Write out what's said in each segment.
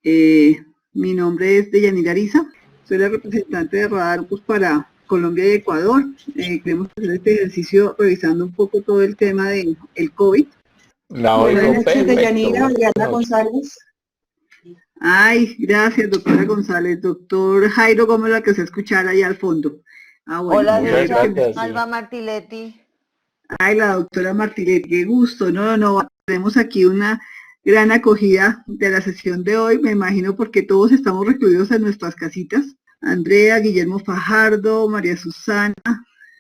Mi nombre es Deyanira Ariza, soy la representante de Radar Opus para Colombia y Ecuador. Queremos hacer este ejercicio revisando un poco todo el tema del COVID. Buenas noches, Deyanira. Diana González. Ay, gracias, doctora González. Doctor Jairo Gómez, la que se escuchara allá al fondo. Bueno, hola, gracias. Alba Martiletti. Ay, la doctora Martiletti, qué gusto. No, tenemos aquí una gran acogida de la sesión de hoy, me imagino porque todos estamos recluidos en nuestras casitas. Andrea, Guillermo Fajardo, María Susana,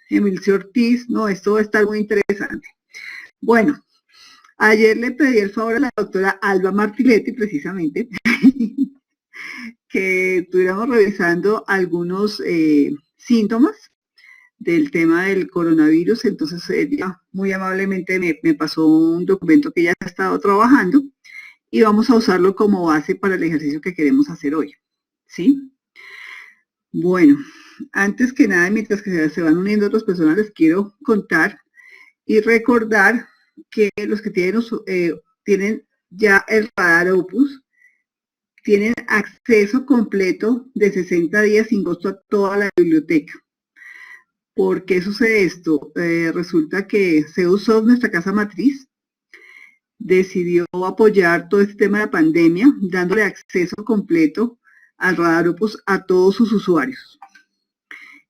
Emilcio Ortiz. No, esto va a estar muy interesante. Bueno, ayer le pedí el favor a la doctora Alba Martiletti, precisamente, que estuviéramos revisando algunos síntomas del tema del coronavirus. Entonces ella muy amablemente me pasó un documento que ella ha estado trabajando y vamos a usarlo como base para el ejercicio que queremos hacer hoy, ¿sí? Bueno, antes que nada, mientras que se van uniendo otras personas, les quiero contar y recordar que los que tienen ya el Radar Opus tienen acceso completo de 60 días sin costo a toda la biblioteca. ¿Por qué sucede esto? Resulta que Seusoft, nuestra casa matriz, decidió apoyar todo este tema de la pandemia, dándole acceso completo al Radar Opus a todos sus usuarios.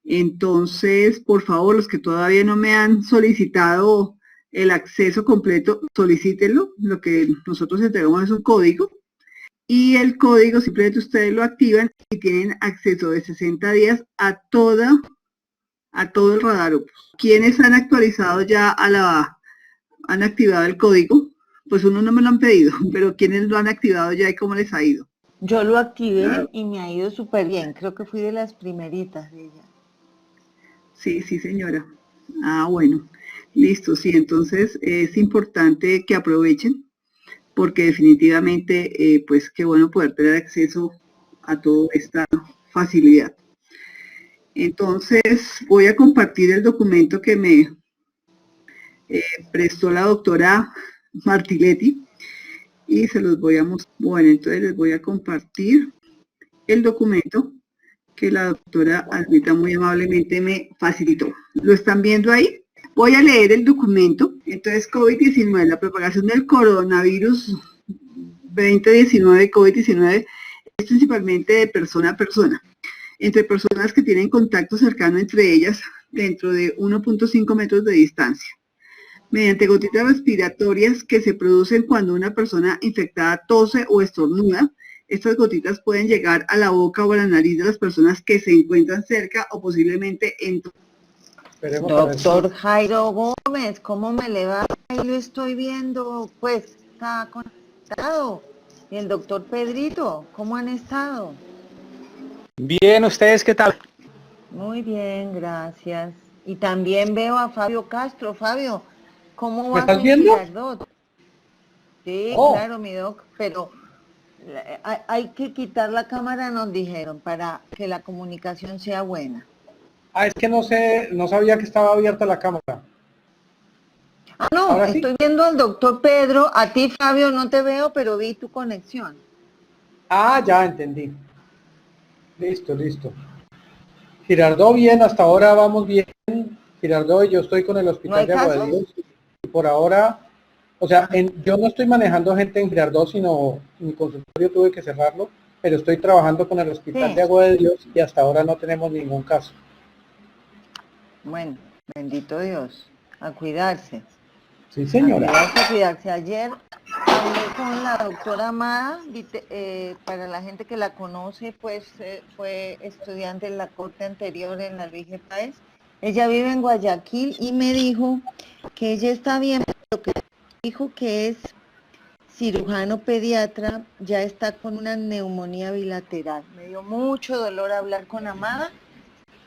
Entonces, por favor, los que todavía no me han solicitado el acceso completo, solicítenlo. Lo que nosotros entregamos es un código y el código simplemente ustedes lo activan y tienen acceso de 60 días a todo el Radar Opus. ¿Quiénes han actualizado ya han activado el código? Pues uno no me lo han pedido, pero ¿quiénes lo han activado ya y cómo les ha ido? Yo lo activé y me ha ido súper bien. Creo que fui de las primeritas de ella. Sí, señora. Bueno, listo. Sí, entonces es importante que aprovechen porque definitivamente, pues qué bueno poder tener acceso a toda esta facilidad. Entonces voy a compartir el documento que me prestó la doctora Martiletti y se los voy a mostrar. Bueno, entonces les voy a compartir el documento que la doctora Albita muy amablemente me facilitó. ¿Lo están viendo ahí? Voy a leer el documento. Entonces, COVID-19, la propagación del coronavirus 2019, COVID-19, es principalmente de persona a persona, entre personas que tienen contacto cercano entre ellas dentro de 1.5 metros de distancia, mediante gotitas respiratorias que se producen cuando una persona infectada tose o estornuda. Estas gotitas pueden llegar a la boca o a la nariz de las personas que se encuentran cerca o posiblemente en... Doctor Jairo Gómez, ¿cómo me le va? Ahí lo estoy viendo, pues está conectado. Y el doctor Pedrito, ¿cómo han estado? Bien, ¿ustedes qué tal? Muy bien, gracias. Y también veo a Fabio Castro. Fabio, ¿cómo vas en Girardot? Sí, claro, mi doc, pero hay que quitar la cámara, nos dijeron, para que la comunicación sea buena. Es que no sabía que estaba abierta la cámara. No, ¿ahora estoy viendo al doctor Pedro, a ti Fabio no te veo, pero vi tu conexión. Ya entendí. Listo. Girardot bien, hasta ahora vamos bien. Girardot, yo estoy con el Hospital de Agua de Dios. Y por ahora, o sea, yo no estoy manejando gente en Girardot, sino mi consultorio tuve que cerrarlo, pero estoy trabajando con el Hospital de Agua de Dios y hasta ahora no tenemos ningún caso. Bueno, bendito Dios, a cuidarse. Sí, señora. A cuidarse. Ayer hablé con la doctora Amada, para la gente que la conoce, pues fue estudiante en la corte anterior en la Luis G. Páez. Ella vive en Guayaquil y me dijo que ella está bien, pero que dijo que es cirujano pediatra, ya está con una neumonía bilateral. Me dio mucho dolor hablar con Amada,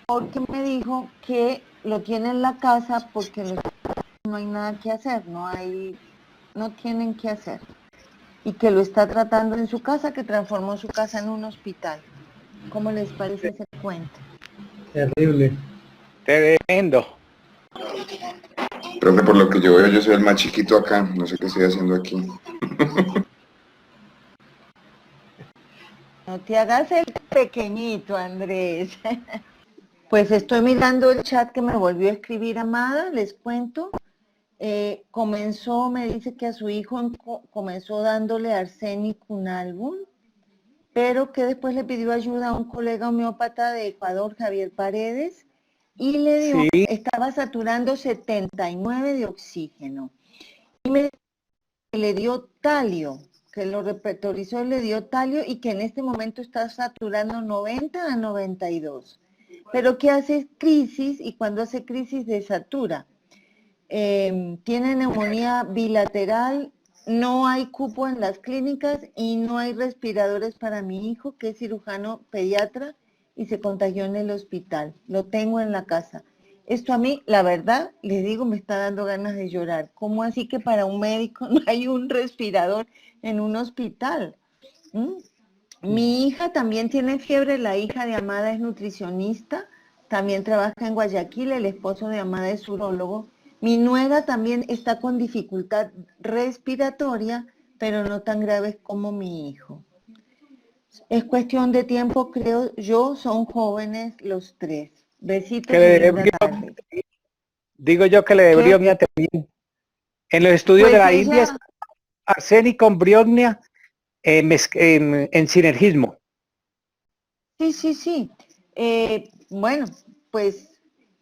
porque me dijo que lo tiene en la casa porque no hay nada que hacer, no tienen que hacer. Y que lo está tratando en su casa, que transformó su casa en un hospital. ¿Cómo les parece ese cuento? Terrible. Tremendo. Profe, por lo que yo veo, yo soy el más chiquito acá, no sé qué estoy haciendo aquí. No te hagas el pequeñito, Andrés. Pues estoy mirando el chat que me volvió a escribir Amada, les cuento. Me dice que a su hijo comenzó dándole arsénico un álbum, pero que después le pidió ayuda a un colega homeópata de Ecuador, Javier Paredes, y le dio, Sí. estaba saturando 79 de oxígeno. Y le dio talio, que lo repertorizó, le dio talio y que en este momento está saturando 90 a 92. Pero que hace crisis y cuando hace crisis desatura. Tiene neumonía bilateral, no hay cupo en las clínicas y no hay respiradores para mi hijo, que es cirujano pediatra y se contagió en el hospital. Lo tengo en la casa. Esto a mí, la verdad, les digo, me está dando ganas de llorar. ¿Cómo así que para un médico no hay un respirador en un hospital? Mi hija también tiene fiebre, la hija de Amada es nutricionista, también trabaja en Guayaquil, el esposo de Amada es urólogo. Mi nuera también está con dificultad respiratoria, pero no tan graves como mi hijo. Es cuestión de tiempo, creo yo, son jóvenes los tres. Besitos y linda tarde. Digo yo que le dio briognia también. En los estudios Pues de la ella... India está arsénico con briognia en sinergismo. Sí. Bueno, pues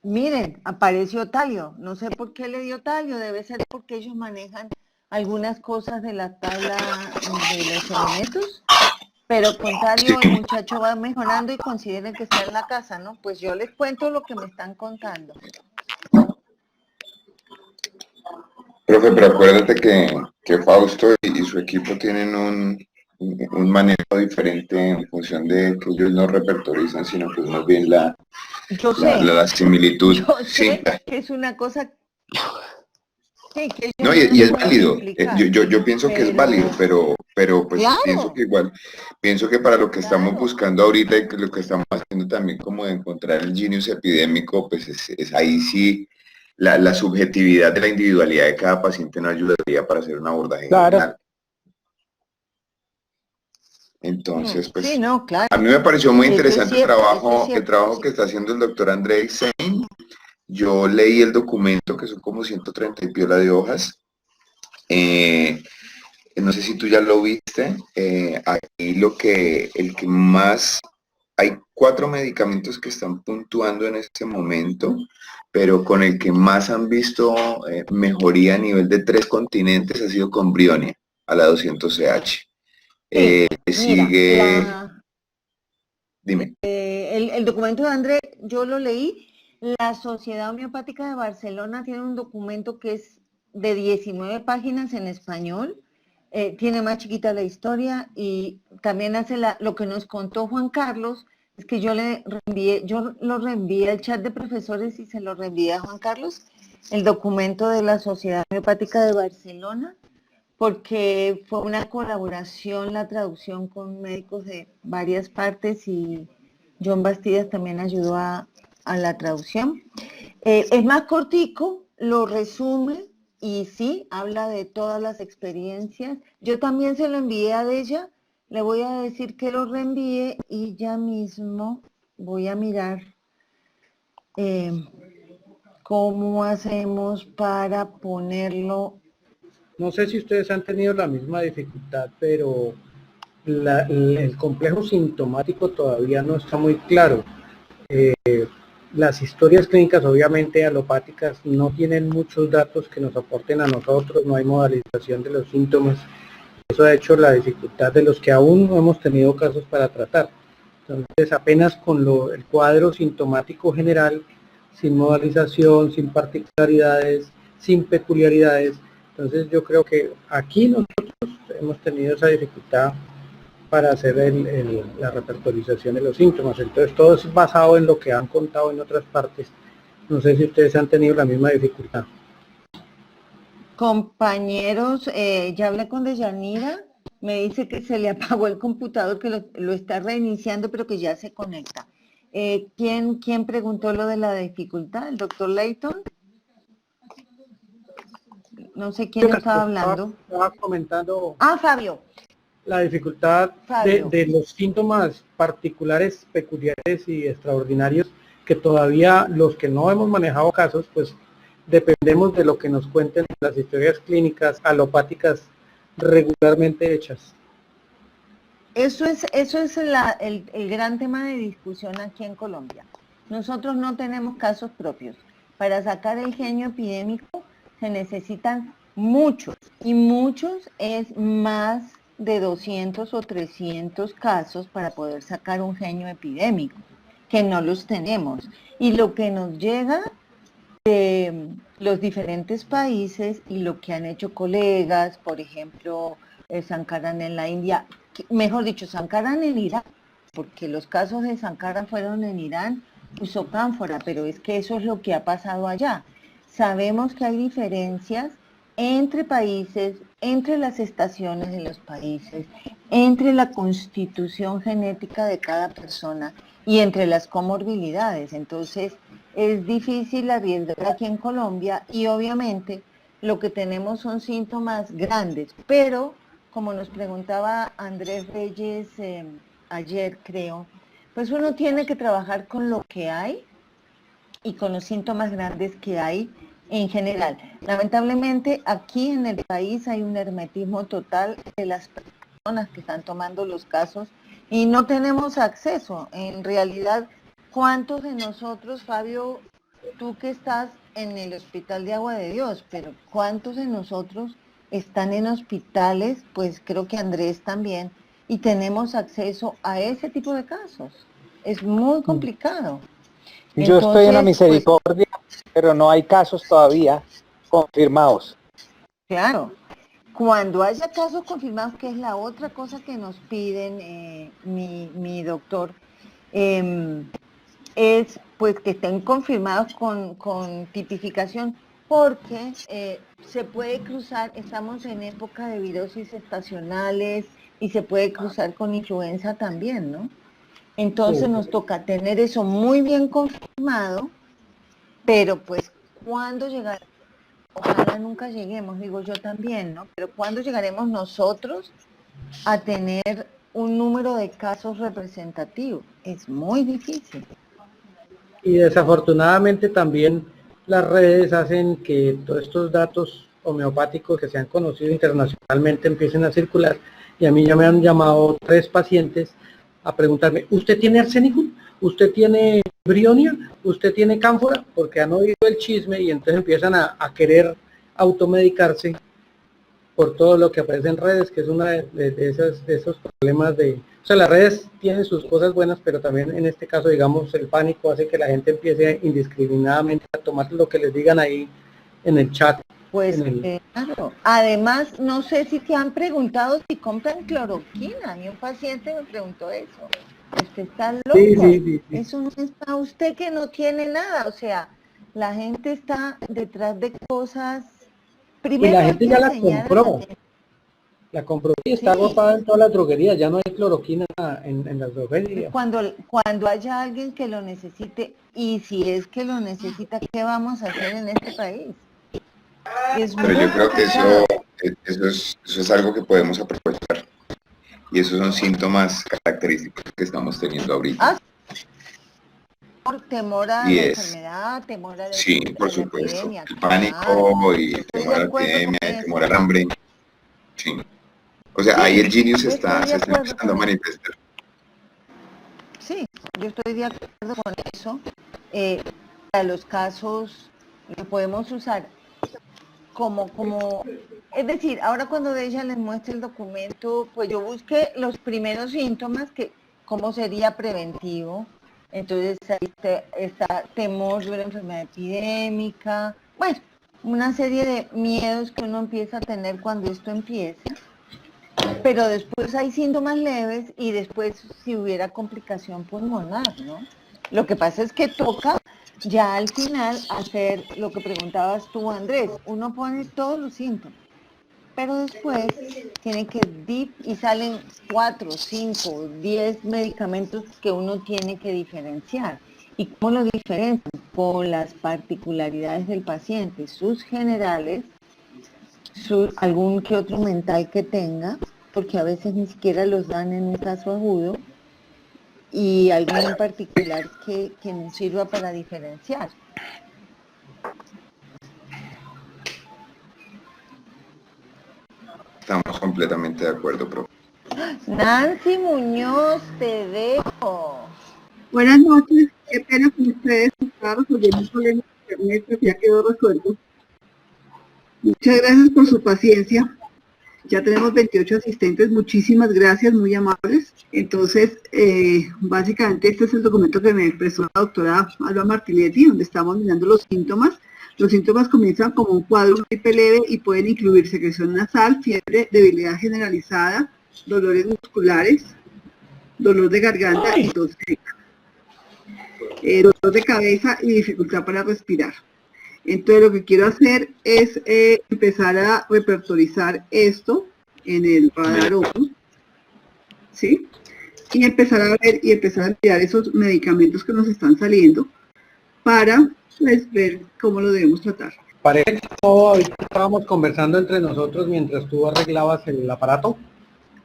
miren, apareció talio. No sé por qué le dio talio, debe ser porque ellos manejan algunas cosas de la tabla de los elementos, pero con talio el muchacho va mejorando y consideren que está en la casa, ¿no? Pues yo les cuento lo que me están contando. Profe, pero acuérdate que Fausto y su equipo tienen un manejo diferente en función de que ellos no repertorizan, sino que es más bien la similitud. Yo sí. sé que es una cosa que no, y es válido. Yo pienso que es válido, pero pues claro. pienso que para lo que estamos buscando ahorita y que lo que estamos haciendo también como de encontrar el genius epidémico, pues es ahí sí la subjetividad de la individualidad de cada paciente nos ayudaría para hacer un abordaje general. Entonces, pues, sí, no, claro. A mí me pareció muy interesante el trabajo que está haciendo el doctor André Sein. Yo leí el documento, que son como 130 y piola de hojas. No sé si tú ya lo viste. Aquí el que más... Hay 4 medicamentos que están puntuando en este momento, pero con el que más han visto mejoría a nivel de 3 continentes ha sido con Brionia, a la 200CH. Sigue... Dime. El documento de André, yo lo leí. La Sociedad Homeopática de Barcelona tiene un documento que es de 19 páginas en español. Tiene más chiquita la historia y también hace lo que nos contó Juan Carlos, es que yo lo reenvié al chat de profesores y se lo reenvié a Juan Carlos, el documento de la Sociedad Homeopática de Barcelona, porque fue una colaboración, la traducción con médicos de varias partes y John Bastidas también ayudó a la traducción. Es más cortico, lo resume y sí, habla de todas las experiencias. Yo también se lo envié a ella, le voy a decir que lo reenvíe y ya mismo voy a mirar cómo hacemos para ponerlo. No sé si ustedes han tenido la misma dificultad, pero el complejo sintomático todavía no está muy claro. Las historias clínicas obviamente alopáticas no tienen muchos datos que nos aporten a nosotros, no hay modalización de los síntomas. Eso ha hecho la dificultad de los que aún no hemos tenido casos para tratar. Entonces apenas con el cuadro sintomático general, sin modalización, sin particularidades, sin peculiaridades. Entonces yo creo que aquí nosotros hemos tenido esa dificultad para hacer la repertorización de los síntomas. Entonces todo es basado en lo que han contado en otras partes. No sé si ustedes han tenido la misma dificultad. Compañeros, ya hablé con Deyanira, me dice que se le apagó el computador, que lo está reiniciando, pero que ya se conecta. ¿Quién preguntó lo de la dificultad? ¿El doctor Leighton? No sé quién estaba hablando. Estaba comentando. Ah, Fabio. la dificultad Fabio. de los síntomas particulares, peculiares y extraordinarios que todavía los que no hemos manejado casos, pues dependemos de lo que nos cuenten las historias clínicas alopáticas regularmente hechas. Eso es el gran tema de discusión aquí en Colombia. Nosotros no tenemos casos propios. Para sacar el genio epidémico se necesitan muchos, y muchos es más de 200 o 300 casos para poder sacar un genio epidémico, que no los tenemos. Y lo que nos llega de los diferentes países y lo que han hecho colegas, por ejemplo, Sankaran en la India, mejor dicho, Sankaran en Irán, porque los casos de Sankaran fueron en Irán, usó cánfora, pero es que eso es lo que ha pasado allá. Sabemos que hay diferencias entre países, entre las estaciones de los países, entre la constitución genética de cada persona y entre las comorbilidades. Entonces, es difícil arriesgar aquí en Colombia y obviamente lo que tenemos son síntomas grandes, pero como nos preguntaba Andrés Reyes ayer, creo, pues uno tiene que trabajar con lo que hay y con los síntomas grandes que hay en general. Lamentablemente aquí en el país hay un hermetismo total de las personas que están tomando los casos y no tenemos acceso. En realidad, ¿cuántos de nosotros, Fabio, tú que estás en el Hospital de Agua de Dios, pero cuántos de nosotros están en hospitales, pues creo que Andrés también, y tenemos acceso a ese tipo de casos? Es muy complicado. Yo estoy en la Entonces, misericordia, pero no hay casos todavía confirmados. Claro, cuando haya casos confirmados, que es la otra cosa que nos piden, mi doctor, es pues que estén confirmados con tipificación, porque se puede cruzar, estamos en época de virosis estacionales y se puede cruzar con influenza también, ¿no? Entonces nos toca tener eso muy bien confirmado, pero pues ¿cuándo llegará? Ojalá nunca lleguemos, digo yo también, ¿no? Pero ¿cuándo llegaremos nosotros a tener un número de casos representativos? Es muy difícil. Y desafortunadamente también las redes hacen que todos estos datos homeopáticos que se han conocido internacionalmente empiecen a circular, y a mí ya me han llamado 3 pacientes a preguntarme, ¿usted tiene arsénico? ¿Usted tiene brionia? ¿Usted tiene cánfora? Porque han oído el chisme y entonces empiezan a querer automedicarse por todo lo que aparece en redes, que es una de esos problemas de... O sea, las redes tienen sus cosas buenas, pero también en este caso, digamos, el pánico hace que la gente empiece indiscriminadamente a tomar lo que les digan ahí en el chat. Pues claro. Además, no sé si te han preguntado si compran cloroquina. A mí un paciente me preguntó eso. Usted está loco. Sí. Eso no es para usted que no tiene nada. O sea, la gente está detrás de cosas. Primero y la hay gente que ya la enseñar a compró. la gente. La compró y está agotada en todas las droguerías. Ya no hay cloroquina en las droguerías. Cuando haya alguien que lo necesite, y si es que lo necesita, ¿qué vamos a hacer en este país? Pero yo creo que eso es algo que podemos aprovechar. Y esos son síntomas característicos que estamos teniendo ahorita. Por temor a la enfermedad, temor a la Sí, por la supuesto. epidemia, El pánico y el temor a la acuerdo epidemia, con el eso. temor al hambre. Sí. O sea, ahí el genio se está Estoy de acuerdo empezando a con eso. manifestar. Sí, yo estoy de acuerdo con eso. Para los casos lo podemos usar como, es decir, ahora cuando ella les muestre el documento, pues yo busqué los primeros síntomas, que cómo sería preventivo. Entonces ahí está temor de una enfermedad epidémica, bueno, una serie de miedos que uno empieza a tener cuando esto empieza. Pero después hay síntomas leves y después si hubiera complicación pulmonar, ¿no? Lo que pasa es que toca ya al final hacer lo que preguntabas tú, Andrés. Uno pone todos los síntomas, pero después tiene que y salen 4, 5, 10 medicamentos que uno tiene que diferenciar. ¿Y cómo lo diferencian? Con las particularidades del paciente, sus generales, algún que otro mental que tenga, porque a veces ni siquiera los dan en un caso agudo, y alguno en particular que nos sirva para diferenciar. Estamos completamente de acuerdo, profe. Nancy Muñoz, te dejo. Buenas noches, qué pena con ustedes, estaba resolviendo un problema de internet, pero ya quedó resuelto. Muchas gracias por su paciencia. Ya tenemos 28 asistentes, muchísimas gracias, muy amables. Entonces, básicamente este es el documento que me expresó la doctora Alba Martinetti, donde estamos mirando los síntomas. Los síntomas comienzan como un cuadro gripe leve y pueden incluir secreción nasal, fiebre, debilidad generalizada, dolores musculares, dolor de garganta y tos seca, dolor de cabeza y dificultad para respirar. Entonces lo que quiero hacer es empezar a repertorizar esto en el radar Opus, ¿sí? Y empezar a ver y empezar a enviar esos medicamentos que nos están saliendo para pues, ver cómo lo debemos tratar. Parece que ahorita estábamos conversando entre nosotros mientras tú arreglabas el aparato.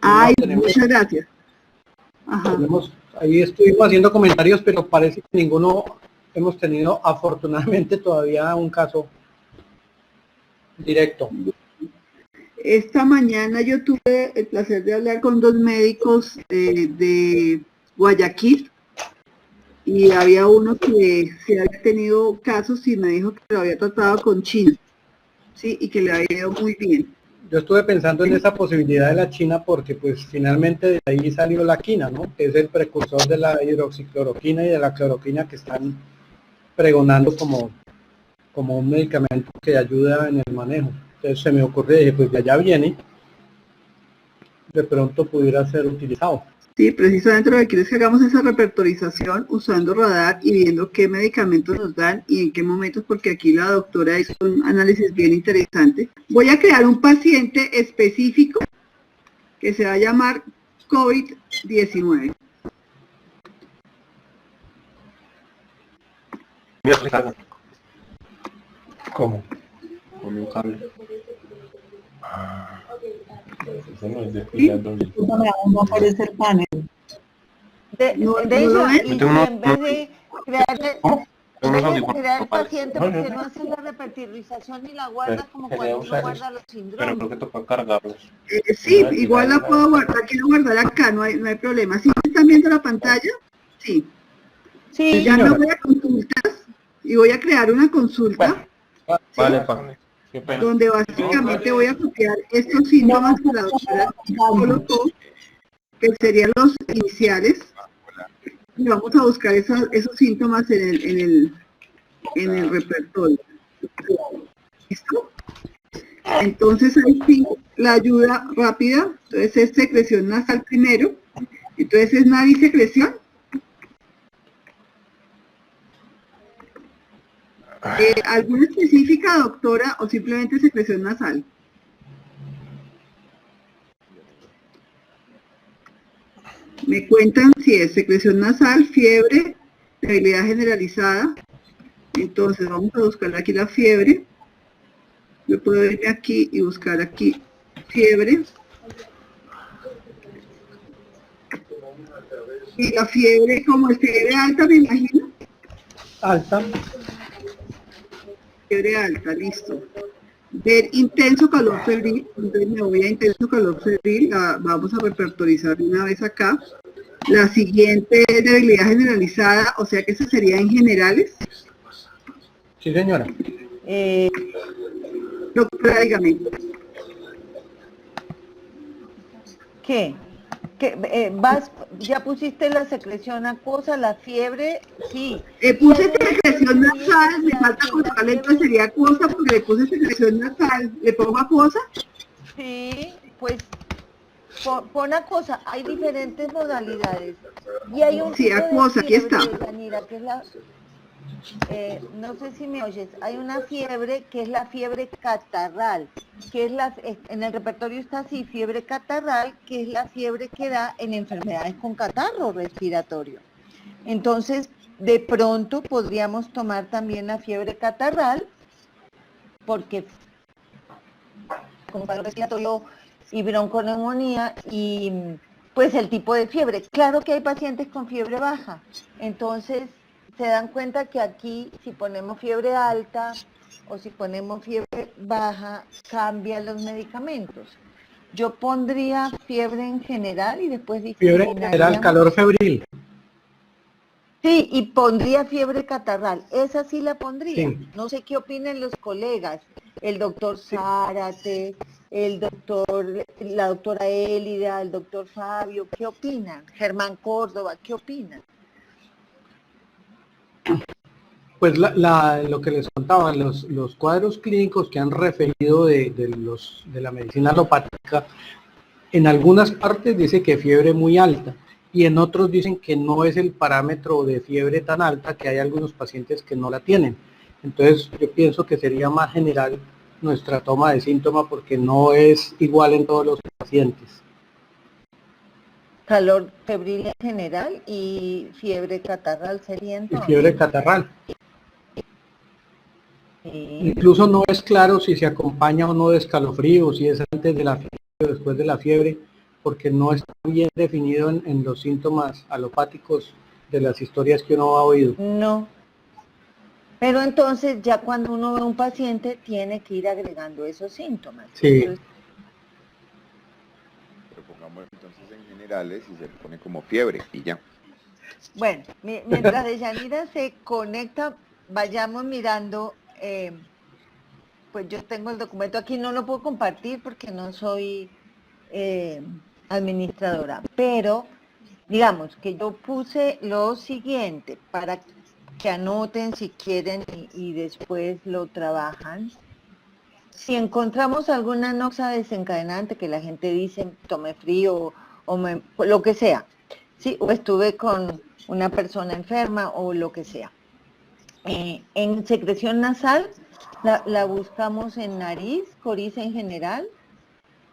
Ay, muchas gracias. Ajá. Ahí estuvimos haciendo comentarios, pero parece que ninguno hemos tenido afortunadamente todavía un caso directo. Esta mañana yo tuve el placer de hablar con 2 médicos de Guayaquil y había uno que se había tenido casos y me dijo que lo había tratado con China, ¿sí? Y que le había ido muy bien. Yo estuve pensando en esa posibilidad de la China porque pues finalmente de ahí salió la quina, ¿no? Que es el precursor de la hidroxicloroquina y de la cloroquina que están pregonando como un medicamento que ayuda en el manejo. Entonces se me ocurrió, dije, pues de allá viene, de pronto pudiera ser utilizado. Sí, precisamente lo que quiero es que hagamos esa repertorización usando radar y viendo qué medicamentos nos dan y en qué momentos, porque aquí la doctora hizo un análisis bien interesante. Voy a crear un paciente específico que se va a llamar COVID-19. ¿Cómo? Con un cable. Eso no es ¿Sí? No aparece el panel. De hecho, ven? y en vez de crear el paciente, porque no hace la repertorización y la guarda como cuando uno guarda los Pero síndromes. creo que toca cargarlos. Sí, igual la puedo guardar, la quiero guardar acá, no hay problema. ¿Sí están viendo la pantalla? Sí. Sí, Ya me voy a consultas y voy a crear una consulta. Vale, pa. Qué pena. Donde básicamente voy a copiar estos síntomas que la doctora colocó, que serían los iniciales, y vamos a buscar esos síntomas en el repertorio. ¿Listo? Entonces ahí sí, la ayuda rápida, entonces es secreción nasal primero, entonces es nariz secreción. ¿Alguna específica, doctora, o simplemente secreción nasal? Me cuentan si es secreción nasal, fiebre, debilidad generalizada. Entonces vamos a buscar aquí la fiebre. Yo puedo irme aquí y buscar aquí fiebre. Y la fiebre, como es fiebre alta, me imagino. Alta. Fiebre alta, listo. Ver intenso calor febril, entonces me voy a intenso calor febril, la vamos a repertorizar una vez acá. La siguiente es debilidad generalizada, o sea que eso sería en generales. Sí, señora. Doctora, dígame. ¿Qué? ¿Ya pusiste la secreción acuosa, la fiebre? Sí. Puse secreción nasal, me falta colocarle, entonces sería acuosa porque le puse secreción nasal. ¿Le pongo acuosa? Sí, pues pon acuosa. Hay diferentes modalidades. Y hay un Sí, tipo de acuosa, aquí fiebre, está. Yanira, que es la... no sé si me oyes, hay una fiebre que es la fiebre catarral, que es en el repertorio está así, fiebre catarral, que es la fiebre que da en enfermedades con catarro respiratorio. Entonces, de pronto podríamos tomar también la fiebre catarral, porque con catarro respiratorio y bronconeumonía y pues el tipo de fiebre. Claro que hay pacientes con fiebre baja, entonces se dan cuenta que aquí si ponemos fiebre alta o si ponemos fiebre baja, cambian los medicamentos. Yo pondría fiebre en general y después Fiebre en general, calor febril. Sí, y pondría fiebre catarral, esa sí la pondría. Sí. No sé qué opinen los colegas, el doctor Zárate, la doctora Élida, el doctor Fabio, ¿qué opinan? Germán Córdoba, ¿qué opinan? Pues lo que les contaban, los cuadros clínicos que han referido de la medicina alopática, en algunas partes dice que fiebre muy alta y en otros dicen que no es el parámetro de fiebre tan alta, que hay algunos pacientes que no la tienen. Entonces yo pienso que sería más general nuestra toma de síntomas porque no es igual en todos los pacientes. Calor febril en general y fiebre catarral sería entonces. Y fiebre catarral. Sí. Incluso no es claro si se acompaña o no de escalofrío, si es antes de la fiebre o después de la fiebre, porque no está bien definido en los síntomas alopáticos de las historias que uno ha oído. No. Pero entonces ya cuando uno ve a un paciente tiene que ir agregando esos síntomas. Sí. Entonces, Pero pongamos entonces en generales y se le pone como fiebre y ya. bueno, mientras Deyanira se conecta, vayamos mirando, pues yo tengo el documento aquí, no lo puedo compartir porque no soy administradora, pero digamos que yo puse lo siguiente para que anoten si quieren y después lo trabajan. Si encontramos alguna noxa desencadenante que la gente dice tomé frío o lo que sea, ¿sí? O estuve con una persona enferma o lo que sea. En secreción nasal la buscamos en nariz, coriza en general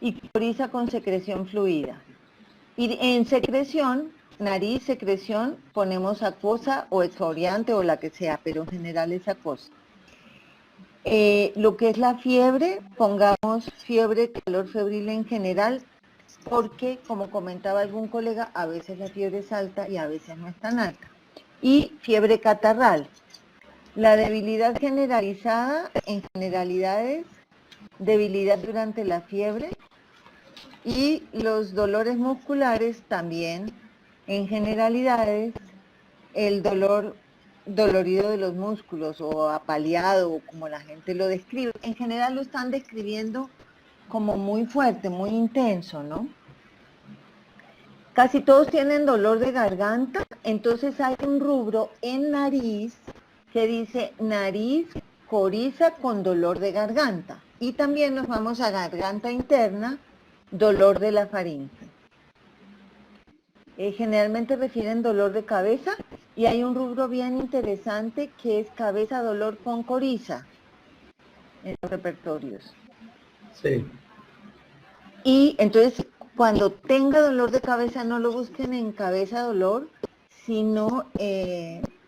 y coriza con secreción fluida. Y en secreción, nariz, secreción, ponemos acuosa o exfoliante o la que sea, pero en general es acuosa. Lo que es la fiebre, pongamos fiebre, calor febril en general, porque como comentaba algún colega, a veces la fiebre es alta y a veces no es tan alta. Y fiebre catarral. La debilidad generalizada, en generalidades, debilidad durante la fiebre y los dolores musculares también, en generalidades, el dolor dolorido de los músculos o apaleado o como la gente lo describe. En general lo están describiendo como muy fuerte, muy intenso, ¿no? Casi todos tienen dolor de garganta, entonces hay un rubro en nariz que dice nariz, coriza con dolor de garganta. Y también nos vamos a garganta interna, dolor de la faringe. Generalmente refieren dolor de cabeza y hay un rubro bien interesante que es cabeza, dolor con coriza en los repertorios. Sí. Y entonces cuando tenga dolor de cabeza no lo busquen en cabeza dolor, sino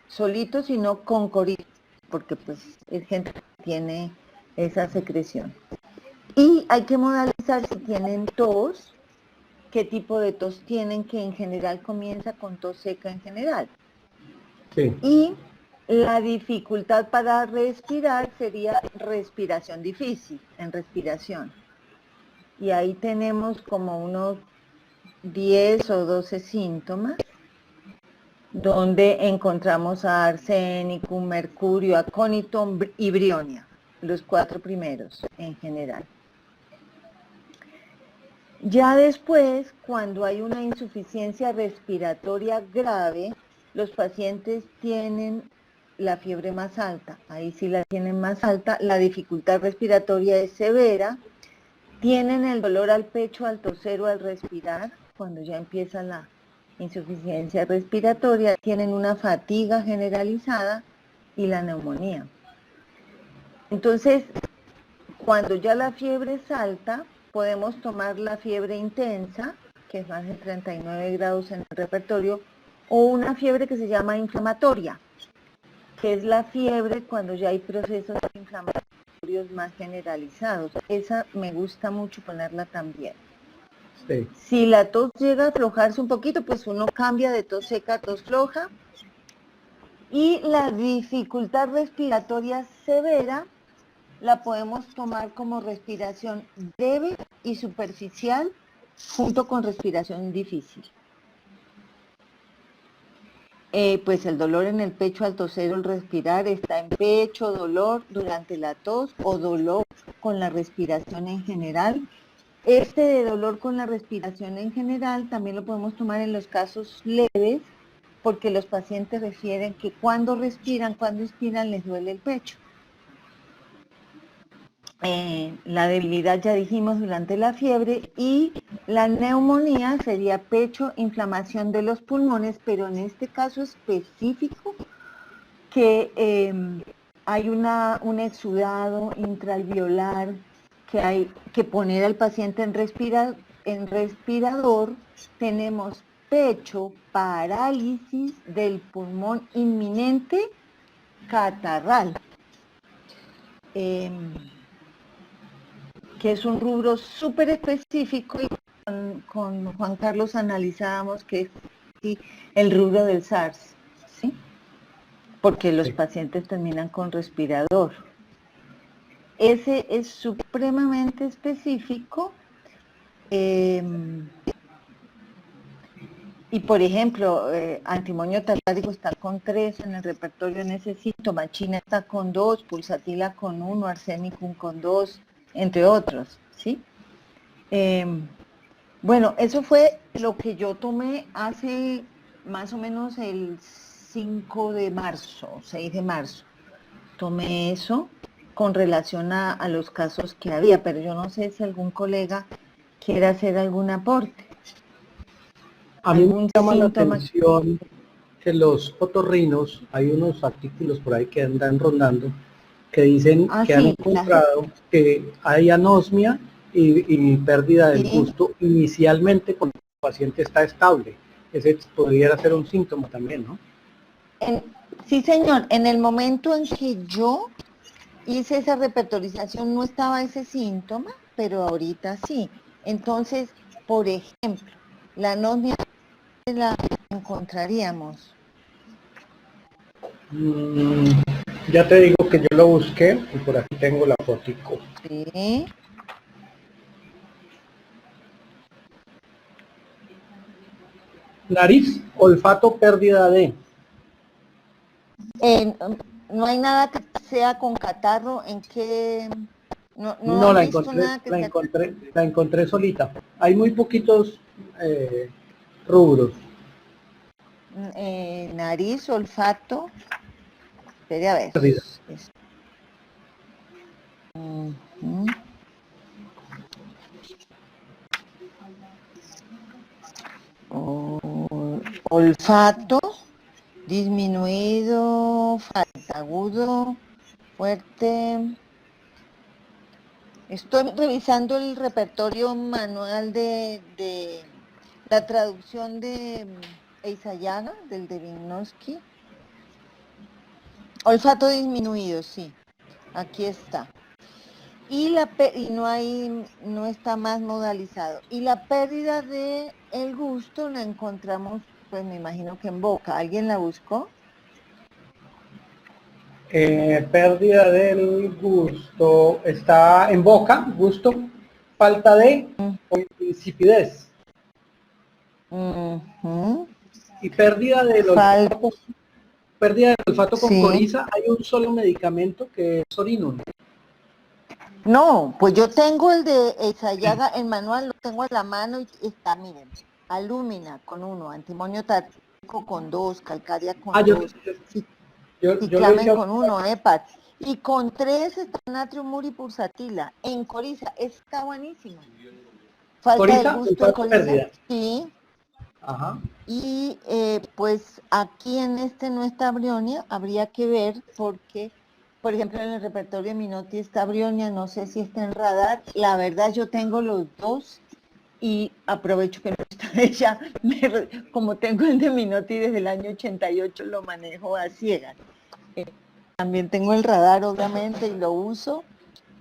solito, sino con coriza, porque pues es gente que tiene esa secreción. Y hay que modalizar si tienen tos, qué tipo de tos tienen, que en general comienza con tos seca en general. Sí. Y la dificultad para respirar sería respiración difícil, en respiración. Y ahí tenemos como unos 10 o 12 síntomas, donde encontramos a arsénico, mercurio, acónito y brionia, los 4 primeros en general. Ya después, cuando hay una insuficiencia respiratoria grave, los pacientes tienen la fiebre más alta, ahí sí la tienen más alta, la dificultad respiratoria es severa, tienen el dolor al pecho al toser o al respirar, cuando ya empieza la insuficiencia respiratoria, tienen una fatiga generalizada y la neumonía. Entonces, cuando ya la fiebre es alta, podemos tomar la fiebre intensa, que es más de 39 grados en el repertorio, o una fiebre que se llama inflamatoria, que es la fiebre cuando ya hay procesos inflamatorios más generalizados. Esa me gusta mucho ponerla también. Sí. Si la tos llega a aflojarse un poquito, pues uno cambia de tos seca a tos floja. Y la dificultad respiratoria severa la podemos tomar como respiración leve y superficial junto con respiración difícil. Pues el dolor en el pecho al toser o al respirar está en pecho, dolor durante la tos o dolor con la respiración en general. Este de dolor con la respiración en general también lo podemos tomar en los casos leves porque los pacientes refieren que cuando respiran, cuando inspiran les duele el pecho. La debilidad ya dijimos durante la fiebre y la neumonía sería pecho, inflamación de los pulmones, pero en este caso específico que hay un exudado intraalveolar, que hay que poner al paciente en respirador, tenemos pecho, parálisis del pulmón inminente, catarral. Que es un rubro súper específico y con Juan Carlos analizábamos que es el rubro del SARS, ¿sí? Porque los pacientes terminan con respirador. Ese es supremamente específico y por ejemplo, antimonio tartárico está con 3 en el repertorio en ese síntoma, China está con 2, pulsatila con 1, arsénico con 2, entre otros, ¿sí? Bueno, eso fue lo que yo tomé hace más o menos el 5 de marzo, 6 de marzo. Tomé eso con relación a los casos que había, pero yo no sé si algún colega quiere hacer algún aporte. A mí me llama la atención que los otorrinos, hay unos artículos por ahí que andan rondando, que dicen que han encontrado que hay anosmia y pérdida del gusto inicialmente cuando el paciente está estable. Ese podría ser un síntoma también, ¿no? Sí, señor. En el momento en que yo hice esa repertorización no estaba ese síntoma, pero ahorita sí. Entonces, por ejemplo, la anosmia la encontraríamos. Ya te digo que yo lo busqué y por aquí tengo la fotico. Sí. Nariz, olfato, pérdida de. No hay nada que sea con catarro en que No la encontré solita. Hay muy poquitos rubros. Nariz, olfato. Espere a ver. Pérdida. Olfato disminuido, falta agudo, fuerte. Estoy revisando el repertorio manual de la traducción de Eisayaga, del de Vygotsky. Olfato disminuido, sí. Aquí está. Y no está más modalizado. Y la pérdida de el gusto la encontramos, pues me imagino que en boca. ¿Alguien la buscó? Pérdida del gusto. Está en boca, gusto, falta de insipidez. Y pérdida del olfato. Pérdida del olfato con coriza. Hay un solo medicamento que es Orinum. No, pues yo tengo el de Eisayaga, el manual lo tengo a la mano y está, miren, alúmina con 1, antimonio tartárico con 2, calcaria con 2, ciclamen con 1, EPAT, y con 3 está natrium pulsatila, en coriza, está buenísimo. Falta ¿Coriza? de gusto en coriza, pérdida. Sí. Ajá. Y pues aquí en este no está Brionia, habría que ver porque, por ejemplo, en el repertorio de Minotti está Brionia, no sé si está en radar. La verdad yo tengo los dos y aprovecho que no está ella. Como tengo el de Minotti desde el año 88, lo manejo a ciegas. También tengo el radar, obviamente, y lo uso,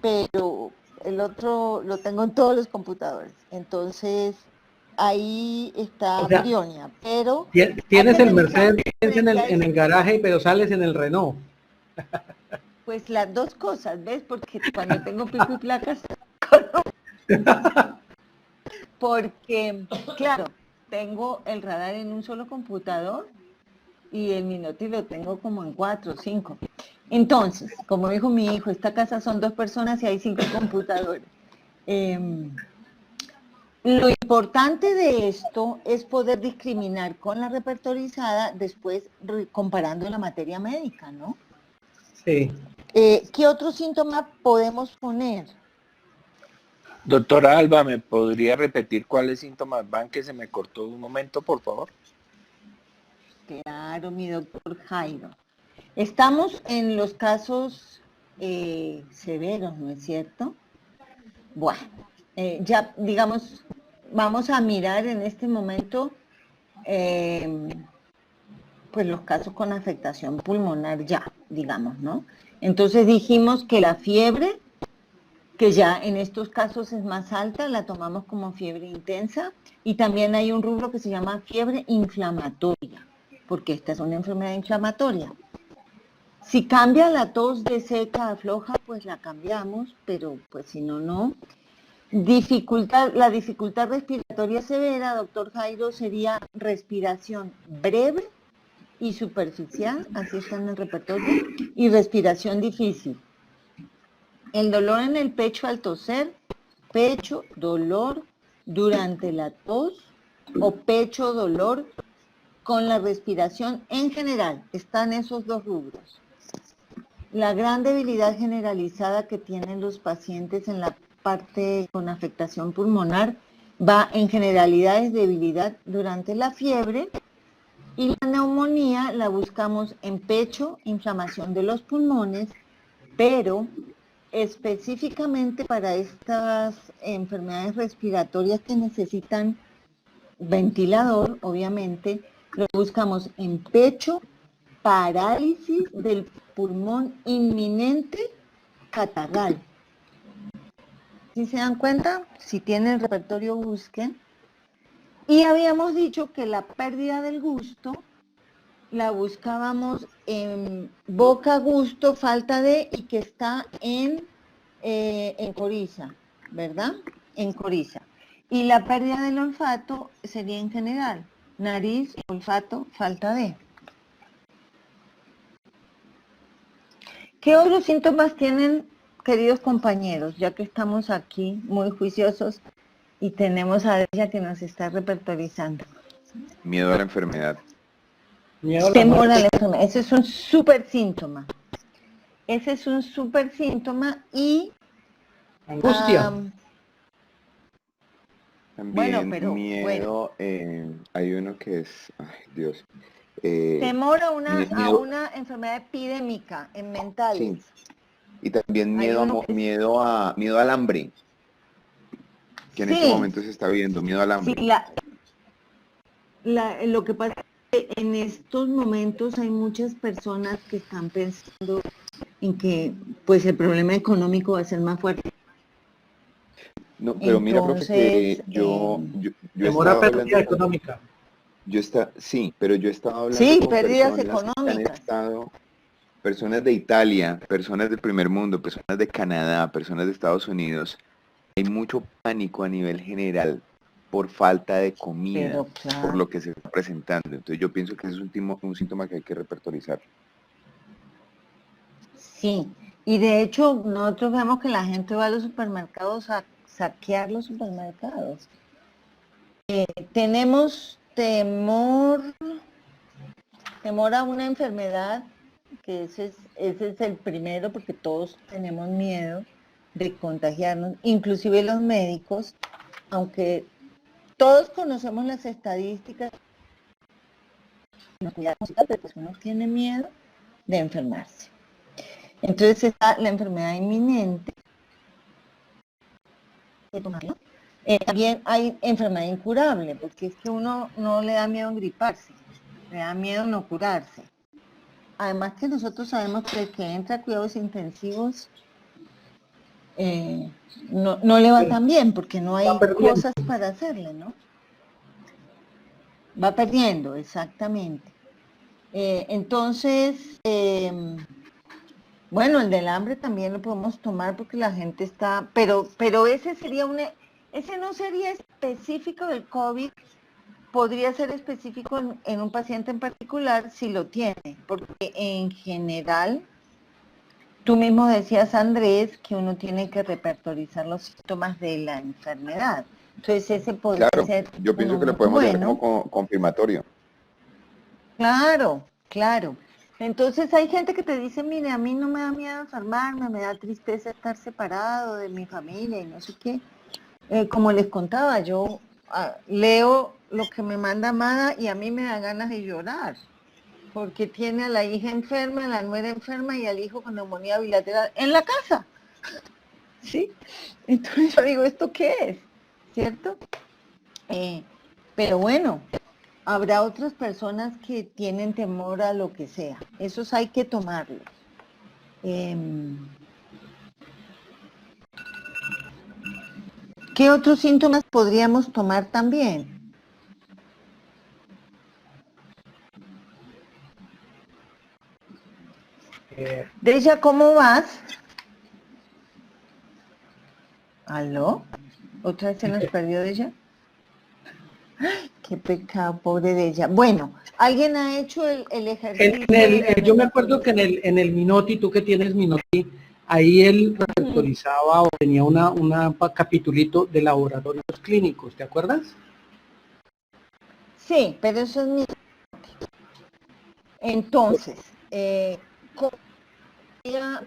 pero el otro lo tengo en todos los computadores. Entonces, ahí está O sea, Brionia, pero... Tienes hay que el pensar Mercedes que en el garaje, pero sales en el Renault. pues las dos cosas, ¿ves? Porque cuando tengo pico y placas, porque, claro, tengo el radar en un solo computador y el Minotti lo tengo como en 4 o 5. Entonces, como dijo mi hijo, esta casa son 2 personas y hay 5 computadores. Lo importante de esto es poder discriminar con la repertorizada después comparando la materia médica, ¿no? Sí. ¿Qué otro síntoma podemos poner? Doctora Alba, ¿me podría repetir cuáles síntomas van, que se me cortó un momento, por favor? Claro, mi doctor Jairo. Estamos en los casos severos, ¿no es cierto? Bueno, ya digamos, vamos a mirar en este momento pues los casos con afectación pulmonar ya, digamos, ¿no? Entonces dijimos que la fiebre, que ya en estos casos es más alta, la tomamos como fiebre intensa, y también hay un rubro que se llama fiebre inflamatoria, porque esta es una enfermedad inflamatoria. Si cambia la tos de seca a floja, pues la cambiamos, pero pues si no, no. La dificultad respiratoria severa, doctor Jairo, sería respiración breve y superficial, así está en el repertorio, y respiración difícil. El dolor en el pecho al toser, pecho, dolor durante la tos o pecho, dolor con la respiración en general, están esos 2 rubros. La gran debilidad generalizada que tienen los pacientes en la parte con afectación pulmonar va en generalidades debilidad durante la fiebre, y la neumonía la buscamos en pecho, inflamación de los pulmones, pero específicamente para estas enfermedades respiratorias que necesitan ventilador, obviamente, lo buscamos en pecho, parálisis del pulmón inminente catarral. ¿Sí se dan cuenta? Si tienen el repertorio, busquen. Y habíamos dicho que la pérdida del gusto la buscábamos en boca, gusto, falta de, y que está en coriza, ¿verdad? En coriza. Y la pérdida del olfato sería en general, nariz, olfato, falta de. ¿Qué otros síntomas tienen, queridos compañeros, ya que estamos aquí muy juiciosos y tenemos a ella que nos está repertorizando? Miedo a la enfermedad. Temor a la enfermedad. Ese es un súper síntoma. Ese es un súper síntoma. Y angustia. También bueno, pero miedo, hay uno que es, ay Dios. temor a una miedo, enfermedad epidémica en mentales. sí. Y también Hay miedo, uno que miedo al hambre, que en este sí, momento se está viendo, miedo al hambre. sí, lo que pasa es que en estos momentos hay muchas personas que están pensando en que pues el problema económico va a ser más fuerte. No, pero mira, profe, que yo temor a estaba pérdida hablando económica. sí, pero yo estaba hablando Sí, con pérdidas personas que han económicas. estado, personas de Italia, personas del primer mundo, personas de Canadá, personas de Estados Unidos. Hay mucho pánico a nivel general por falta de comida, Pero claro, por lo que se está presentando. Entonces yo pienso que ese es un síntoma que hay que repertorizar. sí. Y de hecho, nosotros vemos que la gente va a los supermercados a saquear los supermercados. Tenemos temor a una enfermedad, que ese es el primero, porque todos tenemos miedo de contagiarnos, inclusive los médicos, aunque todos conocemos las estadísticas, pero pues uno tiene miedo de enfermarse. Entonces está la enfermedad inminente. También hay enfermedad incurable, porque es que uno no le da miedo engriparse, le da miedo no curarse. Además que nosotros sabemos que el que entra a cuidados intensivos no le va tan bien, porque no hay cosas para hacerle, ¿no? Va perdiendo, exactamente. Entonces, bueno, el del hambre también lo podemos tomar porque la gente está, pero ese sería ese no sería específico del COVID, podría ser específico en un paciente en particular si lo tiene, porque en general, tú mismo decías, Andrés, que uno tiene que repertorizar los síntomas de la enfermedad. Entonces ese podría ser yo pienso que uno lo podemos bueno. hacer como confirmatorio. Claro, claro. Entonces hay gente que te dice, mire, a mí no me da miedo enfermarme, me da tristeza estar separado de mi familia y no sé qué. Como les contaba, yo leo lo que me manda Amada y a mí me da ganas de llorar, porque tiene a la hija enferma, a la nuera enferma y al hijo con neumonía bilateral en la casa. ¿Sí? Entonces yo digo, ¿esto qué es? ¿Cierto? Pero bueno, habrá otras personas que tienen temor a lo que sea. Esos hay que tomarlos. ¿Qué otros síntomas podríamos tomar también? Deya, ¿cómo vas? ¿Aló? ¿Otra vez se nos perdió Deya? Qué pecado, pobre Deya. Bueno, ¿alguien ha hecho el ejercicio? Yo me acuerdo que en el Minotti, tú que tienes Minotti, ahí él repertorizaba o tenía una capitulito de laboratorios clínicos, ¿te acuerdas? Sí, pero eso es mi... Entonces,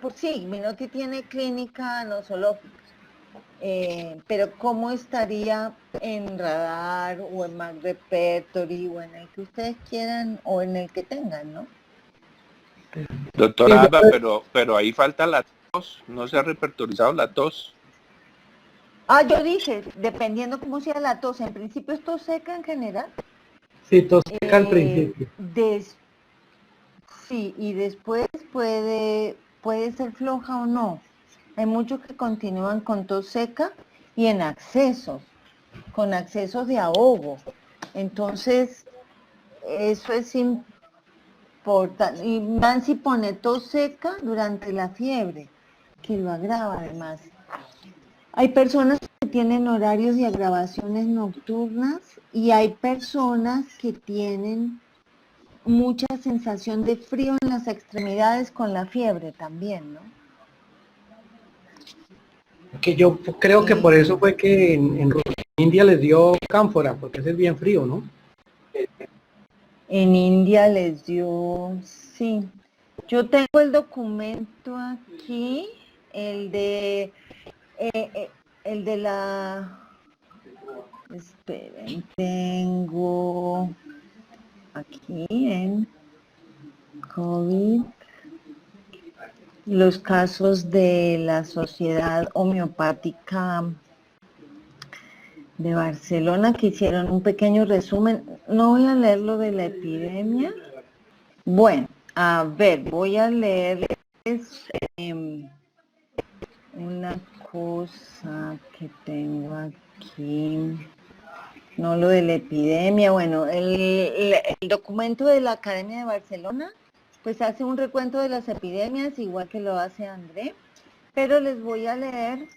pues sí, Minotti tiene clínica nosológica, pero ¿cómo estaría en Radar o en Mac Repertory o en el que ustedes quieran o en el que tengan, ¿no? Doctora Alba, pero ahí falta la tos, no se ha repertorizado la tos. Yo dije, dependiendo cómo sea la tos, en principio es tos seca en general. Sí, tos seca al principio. Sí, y después puede ser floja o no. Hay muchos que continúan con tos seca y en accesos, con accesos de ahogo. Entonces, eso es importante. Y Nancy pone tos seca durante la fiebre, que lo agrava además. Hay personas que tienen horarios de agravaciones nocturnas y hay personas que tienen mucha sensación de frío en las extremidades con la fiebre también, ¿no? Que yo creo que por eso fue que en India les dio cánfora, porque ese es bien frío, ¿no? En India les dio, sí. Yo tengo el documento aquí, el de la, esperen, tengo aquí en COVID, los casos de la Sociedad Homeopática de Barcelona, que hicieron un pequeño resumen. No voy a leer lo de la epidemia. Bueno, a ver, voy a leer una cosa que tengo aquí. No lo de la epidemia. Bueno, el documento de la Academia de Barcelona, pues hace un recuento de las epidemias, igual que lo hace André, pero les voy a leer...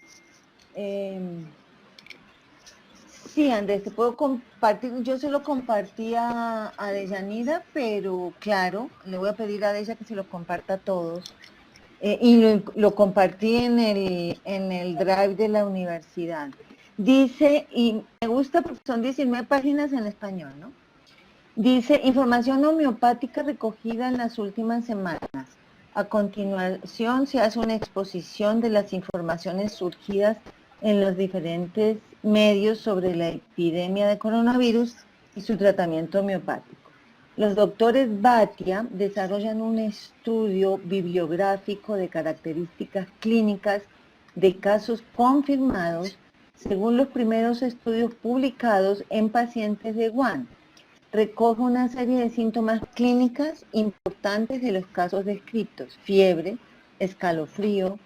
Sí, Andrés, te puedo compartir, yo se lo compartí a Deyanira, pero claro, le voy a pedir a ella que se lo comparta a todos. Y lo compartí en el drive de la universidad. Dice, y me gusta porque son 19 páginas en español, ¿no? Dice, información homeopática recogida en las últimas semanas. A continuación se hace una exposición de las informaciones surgidas en los diferentes medios sobre la epidemia de coronavirus y su tratamiento homeopático. Los doctores Bhatia desarrollan un estudio bibliográfico de características clínicas de casos confirmados según los primeros estudios publicados en pacientes de Wuhan. Recoge una serie de síntomas clínicas importantes de los casos descritos: fiebre, escalofrío,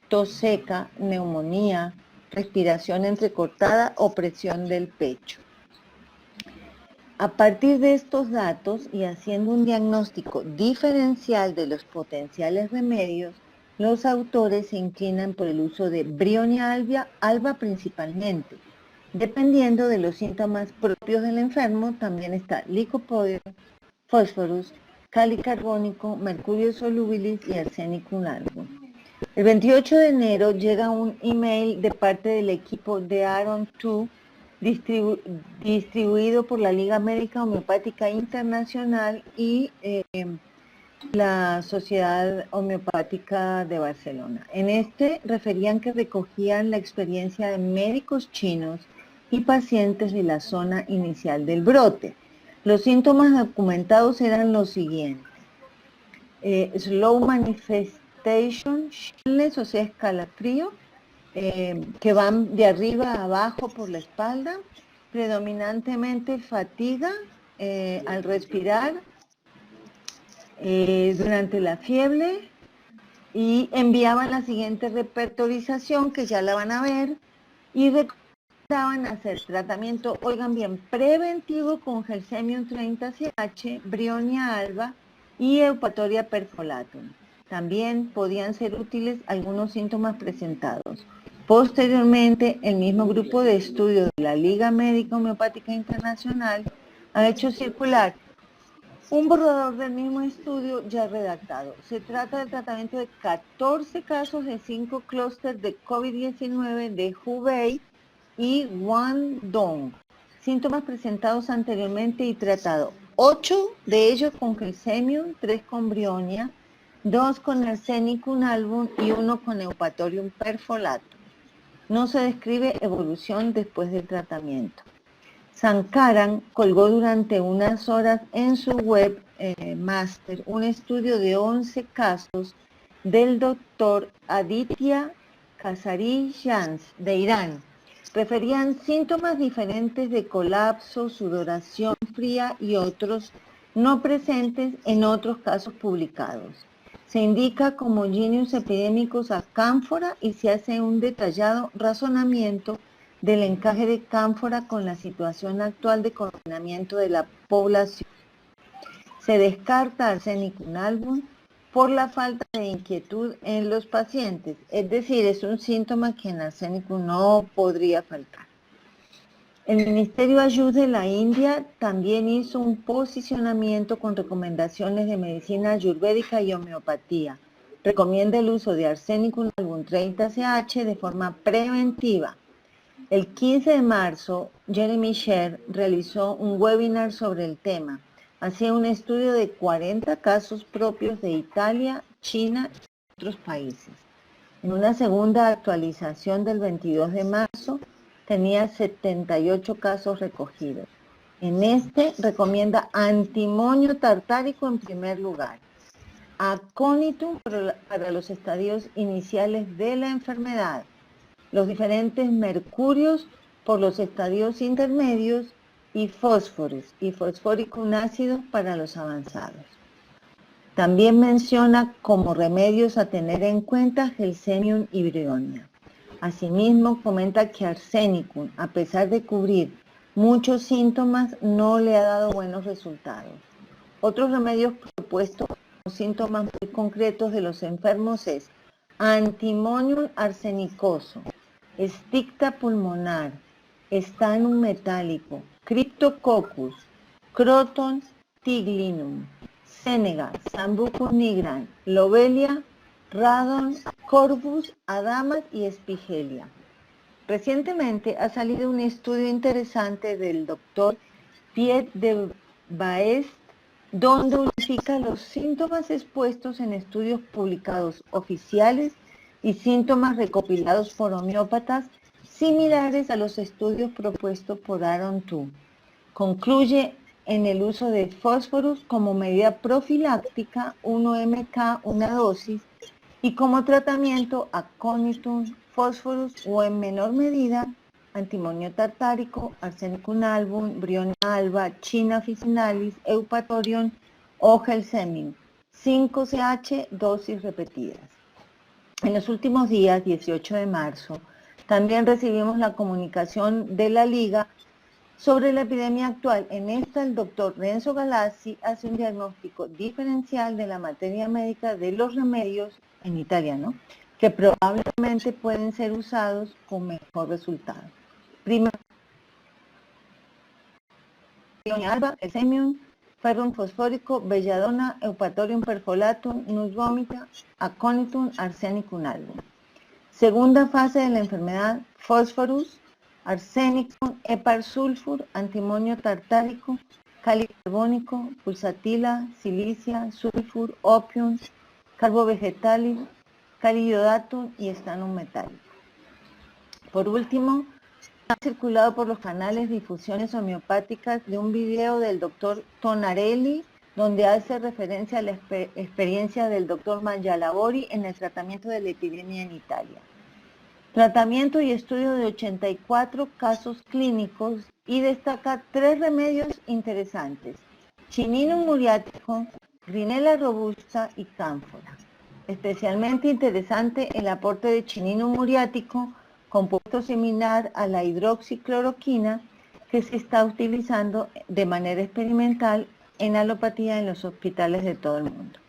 tos seca, neumonía, respiración entrecortada o presión del pecho. A partir de estos datos y haciendo un diagnóstico diferencial de los potenciales remedios, los autores se inclinan por el uso de Brionia alba principalmente. Dependiendo de los síntomas propios del enfermo, también está licopodio, fósforus, cali carbónico, mercurio solubilis y arsenicum album. El 28 de enero llega un email de parte del equipo de Aaron 2, distribuido por la Liga Médica Homeopática Internacional y la Sociedad Homeopática de Barcelona. En este referían que recogían la experiencia de médicos chinos y pacientes de la zona inicial del brote. Los síntomas documentados eran los siguientes. Slow manifestation, chills, o sea, escalofrío, que van de arriba a abajo por la espalda, predominantemente fatiga al respirar, durante la fiebre, y enviaban la siguiente repertorización, que ya la van a ver, y recomendaban hacer tratamiento, oigan bien, preventivo con Gelsemium 30CH, Brionia alba y Eupatoria perfolatum. También podían ser útiles algunos síntomas presentados. Posteriormente, el mismo grupo de estudio de la Liga Médica Homeopática Internacional ha hecho circular un borrador del mismo estudio ya redactado. Se trata del tratamiento de 14 casos de 5 clústeres de COVID-19 de Hubei y Guangdong. Síntomas presentados anteriormente y tratado. 8 de ellos con Gelsemium, 3 con Brionia, 2 con Arsenicum album y 1 con Eupatorium perfolatum. No se describe evolución después del tratamiento. Sankaran colgó durante unas horas en su web master un estudio de 11 casos del doctor Aditya Khazari Jans de Irán. Referían síntomas diferentes de colapso, sudoración fría y otros no presentes en otros casos publicados. Se indica como genius epidémicos a cánfora y se hace un detallado razonamiento del encaje de cánfora con la situación actual de confinamiento de la población. Se descarta Arsenicum album por la falta de inquietud en los pacientes, es decir, es un síntoma que en Arsenicum no podría faltar. El Ministerio Ayush de la India también hizo un posicionamiento con recomendaciones de medicina ayurvédica y homeopatía. Recomienda el uso de Arsenicum album 30CH de forma preventiva. El 15 de marzo, Jeremy Sher realizó un webinar sobre el tema. Hacía un estudio de 40 casos propios de Italia, China y otros países. En una segunda actualización del 22 de marzo, tenía 78 casos recogidos. En este recomienda antimonio tartárico en primer lugar, aconitum para los estadios iniciales de la enfermedad, los diferentes mercurios por los estadios intermedios y fósforos y fosforicum ácido para los avanzados. También menciona como remedios a tener en cuenta Gelsemium y Brionia. Asimismo, comenta que Arsenicum, a pesar de cubrir muchos síntomas, no le ha dado buenos resultados. Otros remedios propuestos con síntomas muy concretos de los enfermos es Antimonium arsenicoso, Sticta pulmonar, Stannum metálico, Cryptococcus, Croton tiglinum, Senegal, Sambucus nigrans, Lobelia, Radon, Corvus, Adamas y Espigelia. Recientemente ha salido un estudio interesante del doctor Piet de Baest, donde unifica los síntomas expuestos en estudios publicados oficiales y síntomas recopilados por homeópatas similares a los estudios propuestos por Aaron 2. Concluye en el uso de fósforos como medida profiláctica, 1 mg, una dosis, y como tratamiento aconitum, fósforos o en menor medida antimonio tartárico, Arsenicum album, Brionia alba, China officinalis, Eupatorium o Gelsemium, 5CH, dosis repetidas. En los últimos días, 18 de marzo, también recibimos la comunicación de la Liga Sobre la epidemia actual, en esta el doctor Renzo Galassi hace un diagnóstico diferencial de la materia médica de los remedios, en italiano, que probablemente pueden ser usados con mejor resultado. Primero, alba, el semium, ferrum fosfórico, belladona, eupatorium perfolatum, nus vomica, aconitum, arsenicum album. Segunda fase de la enfermedad, fósforus, arsénico, hepar sulfur, antimonio tartárico, cáliz carbónico, pulsatila, silicia, sulfur, opium, carbovegetal, caliodatum y estanum metálico. Por último, ha circulado por los canales difusiones homeopáticas de un video del doctor Tonarelli, donde hace referencia a la experiencia del doctor Mangialabori en el tratamiento de la epidemia en Italia. Tratamiento y estudio de 84 casos clínicos y destaca 3 remedios interesantes: Chininum muriático, Grinella robusta y cánfora. Especialmente interesante el aporte de Chininum muriático, compuesto similar a la hidroxicloroquina, que se está utilizando de manera experimental en alopatía en los hospitales de todo el mundo.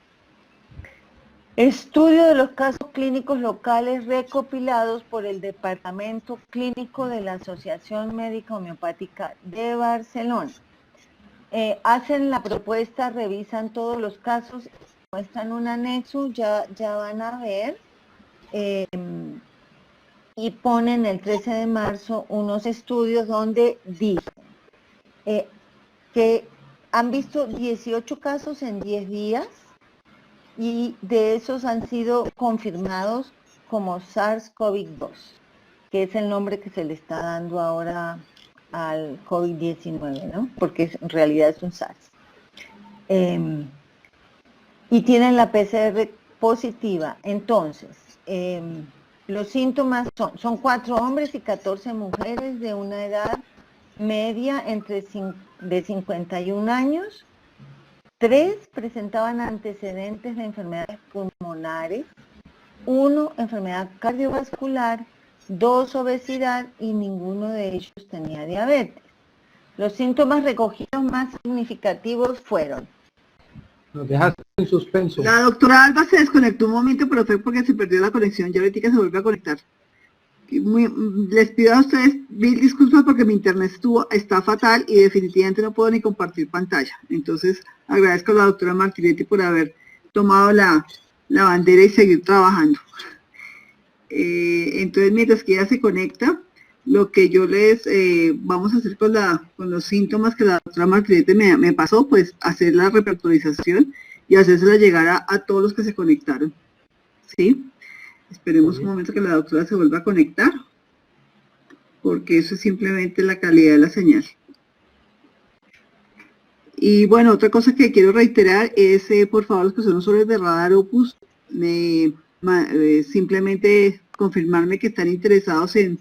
Estudio de los casos clínicos locales recopilados por el Departamento Clínico de la Asociación Médica Homeopática de Barcelona. Hacen la propuesta, revisan todos los casos, muestran un anexo, ya van a ver, y ponen el 13 de marzo unos estudios donde dicen que han visto 18 casos en 10 días, y de esos han sido confirmados como SARS-CoV-2, que es el nombre que se le está dando ahora al COVID-19, ¿no? Porque en realidad es un SARS. Y tienen la PCR positiva. Entonces, los síntomas son 4 hombres y 14 mujeres de una edad media de 51 años. 3 presentaban antecedentes de enfermedades pulmonares, 1 enfermedad cardiovascular, 2 obesidad y ninguno de ellos tenía diabetes. Los síntomas recogidos más significativos fueron: Nos dejaste en suspenso. La doctora Alba se desconectó un momento, pero fue porque se perdió la conexión, ya ahorita se vuelve a conectar. Les pido a ustedes mil disculpas porque mi internet está fatal y definitivamente no puedo ni compartir pantalla. Entonces agradezco a la doctora Martinetti por haber tomado la bandera y seguir trabajando. Entonces mientras que ella se conecta, lo que yo les vamos a hacer con los síntomas que la doctora Martinetti me pasó, pues hacer la repertorización y hacérsela llegar a todos los que se conectaron. ¿Sí? Esperemos un momento que la doctora se vuelva a conectar, porque eso es simplemente la calidad de la señal. Y bueno, otra cosa que quiero reiterar es, por favor, los que son usuarios de Radar Opus, simplemente confirmarme que están interesados en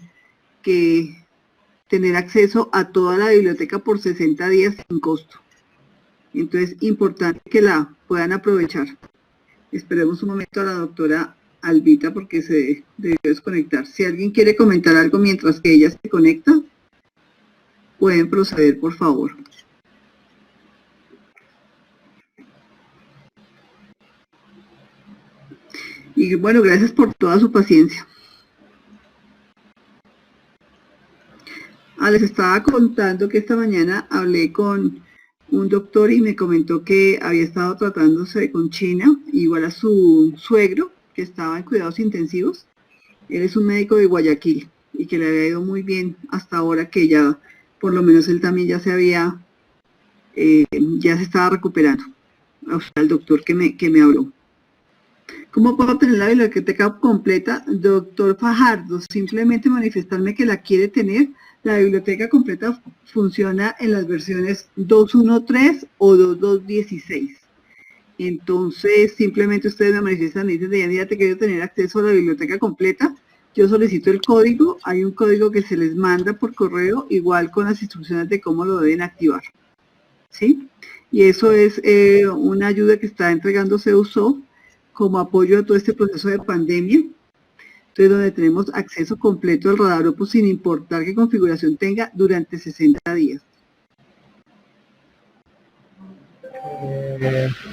tener acceso a toda la biblioteca por 60 días sin costo. Entonces, importante que la puedan aprovechar. Esperemos un momento a la doctora Albita porque se debió desconectar. Si alguien quiere comentar algo mientras que ella se conecta, pueden proceder, por favor. Y bueno, gracias por toda su paciencia. Les estaba contando que esta mañana hablé con un doctor y me comentó que había estado tratándose con China, igual a su suegro, que estaba en cuidados intensivos. Él es un médico de Guayaquil y que le había ido muy bien hasta ahora, que ya, por lo menos él también ya se estaba recuperando. O sea, el doctor que me habló. ¿Cómo puedo tener la biblioteca completa? Doctor Fajardo, simplemente manifestarme que la quiere tener. La biblioteca completa funciona en las versiones 2.1.3 o 2.2.16. Entonces, simplemente ustedes me manifiestan, me dicen, Deyanira, te quiero tener acceso a la biblioteca completa. Yo solicito el código, hay un código que se les manda por correo, igual con las instrucciones de cómo lo deben activar. ¿Sí? Y eso es una ayuda que está entregando CEUSO como apoyo a todo este proceso de pandemia. entonces donde tenemos acceso completo al radar Opus sin importar qué configuración tenga durante 60 días.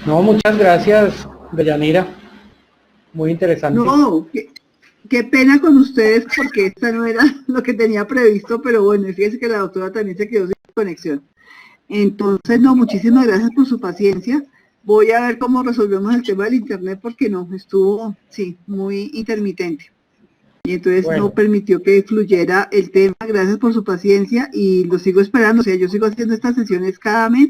No, muchas gracias, Deyanira. Muy interesante. No, qué pena con ustedes porque esta no era lo que tenía previsto, pero bueno, fíjense que la doctora también se quedó sin conexión. Entonces, no, muchísimas gracias por su paciencia. Voy a ver cómo resolvemos el tema del internet porque no, estuvo, sí, muy intermitente. Y entonces no permitió que fluyera el tema. Gracias por su paciencia y lo sigo esperando. O sea, yo sigo haciendo estas sesiones cada mes